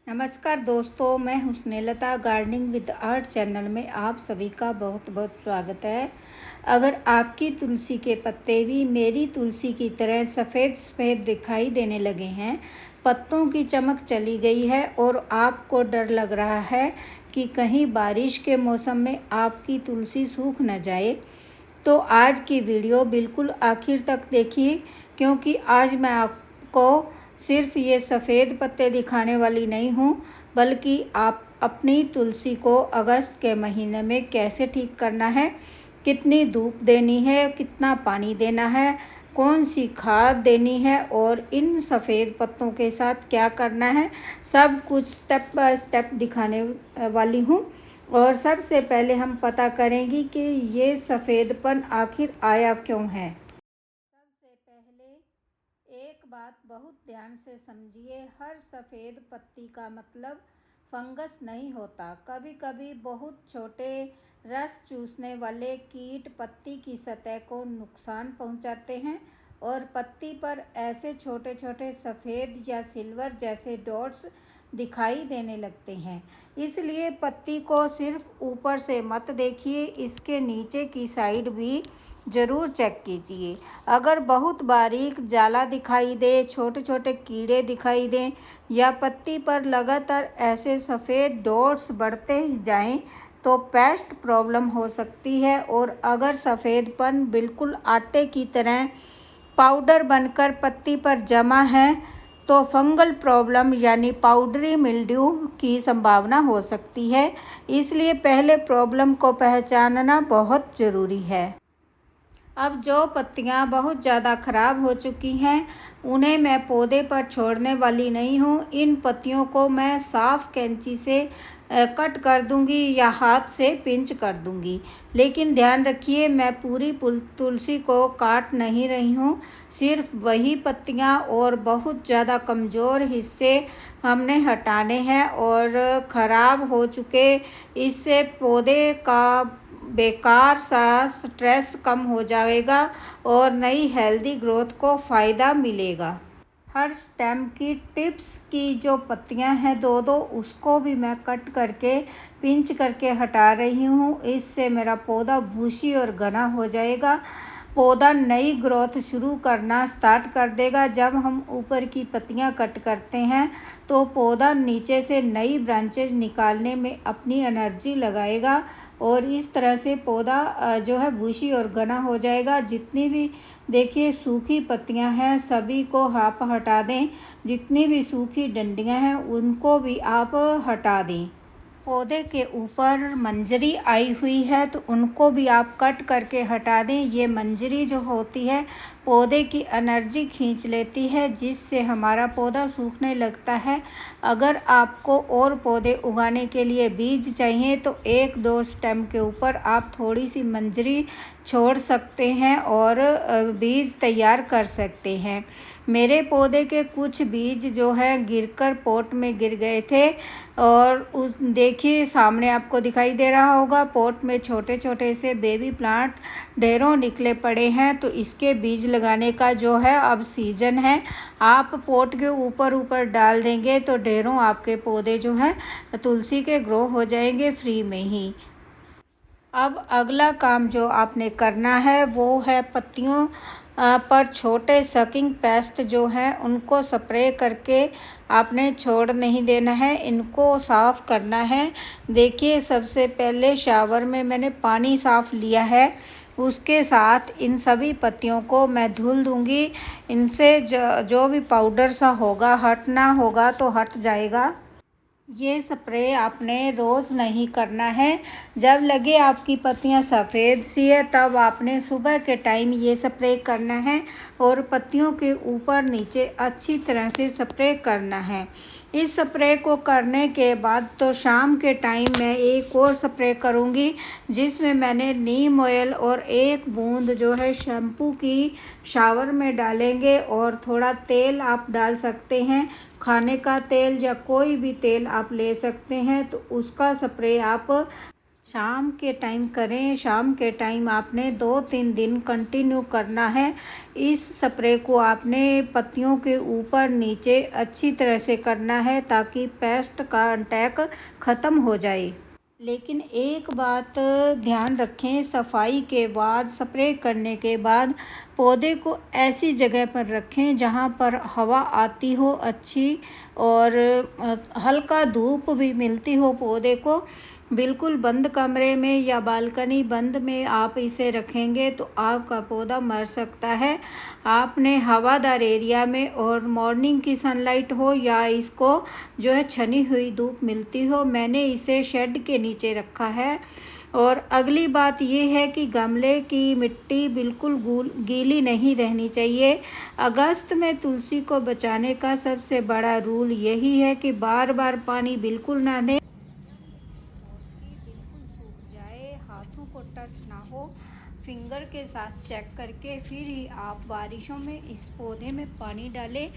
नमस्कार दोस्तों, मैं हूँ Snehlata. Gardening with art channel में आप सभी का बहुत बहुत स्वागत है। अगर आपकी तुलसी के पत्ते भी मेरी तुलसी की तरह सफ़ेद सफ़ेद दिखाई देने लगे हैं, पत्तों की चमक चली गई है और आपको डर लग रहा है कि कहीं बारिश के मौसम में आपकी तुलसी सूख न जाए, तो आज की वीडियो बिल्कुल आखिर तक देखिए, क्योंकि आज मैं आपको सिर्फ ये सफ़ेद पत्ते दिखाने वाली नहीं हूँ, बल्कि आप अपनी तुलसी को अगस्त के महीने में कैसे ठीक करना है, कितनी धूप देनी है, कितना पानी देना है, कौन सी खाद देनी है और इन सफ़ेद पत्तों के साथ क्या करना है, सब कुछ स्टेप बाय स्टेप दिखाने वाली हूँ। और सबसे पहले हम पता करेंगे कि ये सफ़ेदपन आखिर आया क्यों है। सबसे पहले एक बात बहुत ध्यान से समझिए, हर सफ़ेद पत्ती का मतलब फंगस नहीं होता। कभी कभी बहुत छोटे रस चूसने वाले कीट पत्ती की सतह को नुकसान पहुंचाते हैं और पत्ती पर ऐसे छोटे छोटे सफ़ेद या सिल्वर जैसे डॉट्स दिखाई देने लगते हैं। इसलिए पत्ती को सिर्फ ऊपर से मत देखिए, इसके नीचे की साइड भी ज़रूर चेक कीजिए। अगर बहुत बारीक जाला दिखाई दे, छोटे छोटे कीड़े दिखाई दें या पत्ती पर लगातार ऐसे सफ़ेद डॉट्स बढ़ते जाएं, तो पेस्ट प्रॉब्लम हो सकती है। और अगर सफ़ेदपन बिल्कुल आटे की तरह पाउडर बनकर पत्ती पर जमा है, तो फंगल प्रॉब्लम यानी पाउडरी मिल्ड्यू की संभावना हो सकती है। इसलिए पहले प्रॉब्लम को पहचानना बहुत ज़रूरी है। अब जो पत्तियां बहुत ज़्यादा ख़राब हो चुकी हैं, उन्हें मैं पौधे पर छोड़ने वाली नहीं हूँ। इन पत्तियों को मैं साफ कैंची से कट कर दूंगी या हाथ से पिंच कर दूंगी। लेकिन ध्यान रखिए, मैं पूरी तुलसी को काट नहीं रही हूँ, सिर्फ वही पत्तियाँ और बहुत ज़्यादा कमज़ोर हिस्से हमने हटाने हैं। और ख़राब हो चुके इससे पौधे का बेकार सा स्ट्रेस कम हो जाएगा और नई हेल्दी ग्रोथ को फ़ायदा मिलेगा। हर स्टेम की टिप्स की जो पत्तियां हैं दो दो, उसको भी मैं कट करके पिंच करके हटा रही हूँ। इससे मेरा पौधा भूसी और घना हो जाएगा। पौधा नई ग्रोथ शुरू करना स्टार्ट कर देगा। जब हम ऊपर की पत्तियां कट करते हैं तो पौधा नीचे से नई ब्रांचेज निकालने में अपनी एनर्जी लगाएगा और इस तरह से पौधा जो है भूसी और घना हो जाएगा। जितनी भी देखिए सूखी पत्तियां हैं सभी को आप हटा दें, जितनी भी सूखी डंडियां हैं उनको भी आप हटा दें। पौधे के ऊपर मंजरी आई हुई है तो उनको भी आप कट करके हटा दें। ये मंजरी जो होती है पौधे की एनर्जी खींच लेती है, जिससे हमारा पौधा सूखने लगता है। अगर आपको और पौधे उगाने के लिए बीज चाहिए तो एक दो स्टेम के ऊपर आप थोड़ी सी मंजरी छोड़ सकते हैं और बीज तैयार कर सकते हैं। मेरे पौधे के कुछ बीज जो हैं गिरकर पॉट में गिर गए थे और उस देखिए सामने आपको दिखाई दे रहा होगा, पॉट में छोटे छोटे से बेबी प्लांट ढेरों निकले पड़े हैं। तो इसके बीज लगाने का जो है अब सीजन है। आप पॉट के ऊपर ऊपर डाल देंगे तो ढेरों आपके पौधे जो हैं तुलसी के ग्रो हो जाएंगे फ्री में ही। अब अगला काम जो आपने करना है वो है पत्तियों पर छोटे सकिंग पेस्ट जो हैं उनको स्प्रे करके आपने छोड़ नहीं देना है, इनको साफ़ करना है। देखिए सबसे पहले शावर में मैंने पानी साफ़ लिया है, उसके साथ इन सभी पत्तियों को मैं धुल दूंगी। इनसे जो भी पाउडर सा होगा हटना होगा तो हट जाएगा। ये स्प्रे आपने रोज़ नहीं करना है। जब लगे आपकी पत्तियां सफ़ेद सी है तब आपने सुबह के टाइम ये स्प्रे करना है और पत्तियों के ऊपर नीचे अच्छी तरह से स्प्रे करना है। इस स्प्रे को करने के बाद तो शाम के टाइम मैं एक और स्प्रे करूँगी, जिसमें मैंने नीम ऑयल और एक बूंद जो है शैम्पू की शावर में डालेंगे। और थोड़ा तेल आप डाल सकते हैं, खाने का तेल या कोई भी तेल आप ले सकते हैं, तो उसका स्प्रे आप शाम के टाइम करें। शाम के टाइम आपने 2-3 दिन कंटिन्यू करना है। इस स्प्रे को आपने पत्तियों के ऊपर नीचे अच्छी तरह से करना है ताकि पेस्ट का अटैक ख़त्म हो जाए। लेकिन एक बात ध्यान रखें, सफाई के बाद स्प्रे करने के बाद पौधे को ऐसी जगह पर रखें जहां पर हवा आती हो अच्छी और हल्का धूप भी मिलती हो पौधे को। बिल्कुल बंद कमरे में या बालकनी बंद में आप इसे रखेंगे तो आपका पौधा मर सकता है। आपने हवादार एरिया में और मॉर्निंग की सनलाइट हो या इसको जो है छनी हुई धूप मिलती हो, मैंने इसे शेड के नीचे रखा है। और अगली बात ये है कि गमले की मिट्टी बिल्कुल गीली नहीं रहनी चाहिए। अगस्त में तुलसी को बचाने का सबसे बड़ा रूल यही है कि बार बार पानी बिल्कुल ना दें, बिल्कुल सूख जाए, हाथों को टच ना हो, फिंगर के साथ चेक करके फिर ही आप बारिशों में इस पौधे में पानी डालें।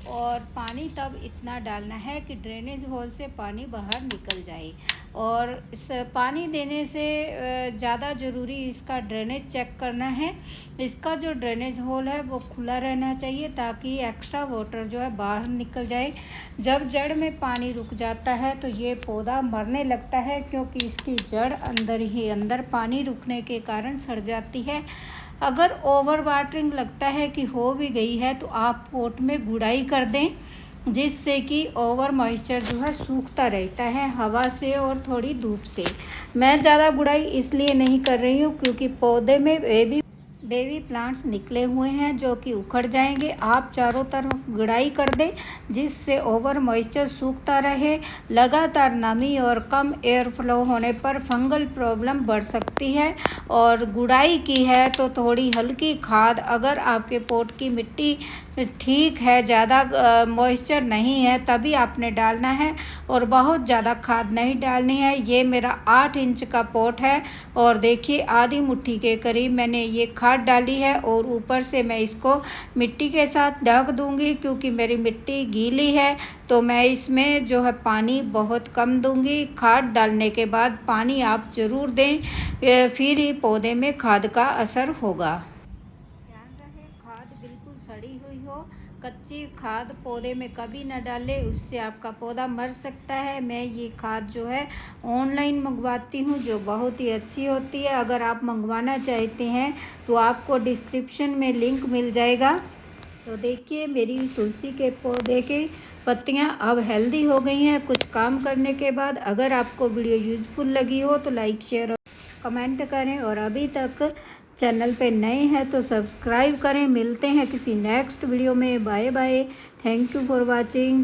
और पानी तब इतना डालना है कि ड्रेनेज होल से पानी बाहर निकल जाए। और इस पानी देने से ज़्यादा ज़रूरी इसका ड्रेनेज चेक करना है। इसका जो ड्रेनेज होल है वो खुला रहना चाहिए ताकि एक्स्ट्रा वाटर जो है बाहर निकल जाए। जब जड़ में पानी रुक जाता है तो ये पौधा मरने लगता है, क्योंकि इसकी जड़ अंदर ही अंदर पानी रुकने के कारण सड़ जाती है। अगर ओवर वाटरिंग लगता है कि हो भी गई है तो आप पोट में गुड़ाई कर दें, जिससे कि ओवर मॉइस्चर जो है सूखता रहता है हवा से और थोड़ी धूप से। मैं ज़्यादा गुड़ाई इसलिए नहीं कर रही हूँ क्योंकि पौधे में बेबी प्लांट्स निकले हुए हैं जो कि उखड़ जाएंगे। आप चारों तरफ गुड़ाई कर दें जिससे ओवर मॉइस्चर सूखता रहे। लगातार नमी और कम एयर फ्लो होने पर फंगल प्रॉब्लम बढ़ सकती है। और गुड़ाई की है तो थोड़ी हल्की खाद, अगर आपके पोट की मिट्टी ठीक है, ज़्यादा मॉइस्चर नहीं है, तभी आपने डालना है और बहुत ज़्यादा खाद नहीं डालनी है। ये मेरा 8 इंच का पोट है और देखिए आधी मुट्ठी के करीब मैंने ये खाद डाली है और ऊपर से मैं इसको मिट्टी के साथ ढक दूंगी क्योंकि मेरी मिट्टी गीली है। तो मैं इसमें जो है पानी बहुत कम दूंगी। खाद डालने के बाद पानी आप ज़रूर दें, फिर ही पौधे में खाद का असर होगा। ध्यान रहे खाद बिल्कुल सड़ी हुई हो, कच्ची खाद पौधे में कभी न डालें, उससे आपका पौधा मर सकता है। मैं ये खाद जो है ऑनलाइन मंगवाती हूँ जो बहुत ही अच्छी होती है। अगर आप मंगवाना चाहते हैं तो आपको डिस्क्रिप्शन में लिंक मिल जाएगा। तो देखिए मेरी तुलसी के पौधे की पत्तियां अब हेल्दी हो गई हैं कुछ काम करने के बाद। अगर आपको वीडियो यूज़फुल लगी हो तो लाइक शेयर और कमेंट करें, और अभी तक चैनल पे नए हैं तो सब्सक्राइब करें। मिलते हैं किसी नेक्स्ट वीडियो में। Bye bye. Thank you for watching.